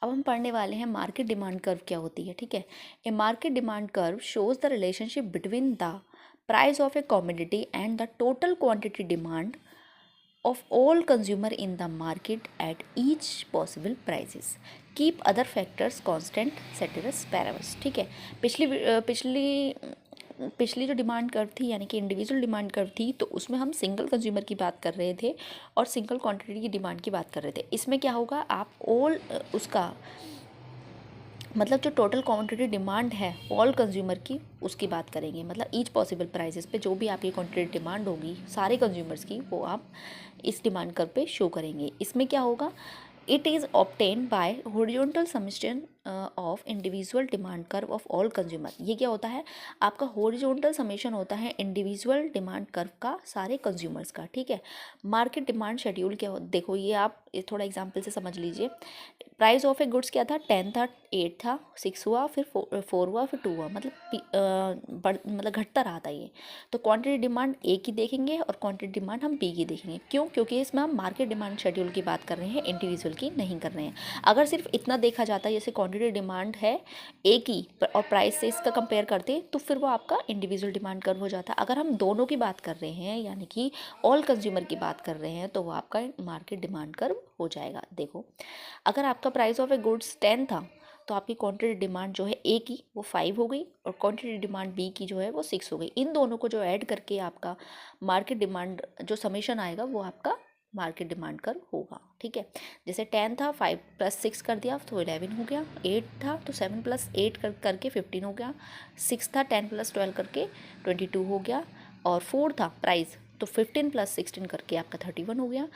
अब हम पढ़ने वाले हैं मार्केट डिमांड कर्व क्या होती है। ठीक है, a market demand curve shows the relationship between the price of a commodity and the total quantity demand of all consumer in the market at each possible prices. Keep other factors constant ceteris paribus. ठीक है, पिछली जो demand curve थी यानी कि individual demand curve थी, तो उसमें हम सिंगल कंज्यूमर की बात कर रहे थे और सिंगल क्वांटिटी की डिमांड की बात कर रहे थे। इसमें क्या होगा, आप ऑल उसका मतलब जो टोटल क्वांटिटी डिमांड है ऑल कंज्यूमर की, उसकी बात करेंगे। मतलब ईच पॉसिबल प्राइसेस पे जो भी आपकी क्वांटिटी डिमांड होगी सारे कंज्यूमर्स की, वो आप इस डिमांड कर्व पे शो करेंगे। इसमें क्या होगा, it is obtain bye horizontal summation of individual demand curve of all consumer. ये क्या होता है, आपका हॉरिजॉन्टल समेशन होता है इंडिविजुअल डिमांड कर्व का सारे कंज्यूमर्स का। ठीक है, मार्केट डिमांड शेड्यूल क्या हो, देखो ये आप थोड़ा एग्जांपल से समझ लीजिए। प्राइस ऑफ ए गुड्स क्या था, 10 था, 8 था, 6 हुआ, फिर 4 हुआ, फिर 2 हुआ, मतलब घटता रहा था ये। तो क्वांटिटी डिमांड ए की देखेंगे और क्वांटिटी डिमांड हम बी की देखेंगे। क्यों? क्योंकि इसमें हम मार्केट डिमांड शेड्यूल की बात कर रहे हैं, इंडिविजुअल की नहीं कर रहे हैं। अगर सिर्फ इतना देखा जाता है जैसे क्वांटिटी डिमांड है ए की और प्राइस से इसका कंपेयर करते, तो फिर वो आपका इंडिविजुअल डिमांड कर्व हो जाता। अगर हम दोनों की बात कर रहे हैं यानी कि ऑल कंज्यूमर की बात कर रहे हैं, तो वो आपका मार्केट डिमांड कर्व हो जाएगा। देखो, अगर आपका प्राइस ऑफ ए गुड्स 10 था, तो आपकी क्वांटिटी डिमांड जो है ए की वो 5 हो गई और क्वांटिटी डिमांड बी की जो है वो 6 हो गई। इन दोनों को जो ऐड करके आपका मार्केट डिमांड जो समेशन आएगा वो आपका मार्केट डिमांड कर्व होगा। ठीक है, जैसे 10 था, 5 + 6 कर दिया तो 11 हो गया। 8 था तो 7 + 8 करके 15 हो गया। 6 था, 10 + 12 करके 22 हो गया। और 4 था प्राइस, तो 15 + 16 करके आपका 31 हो गया।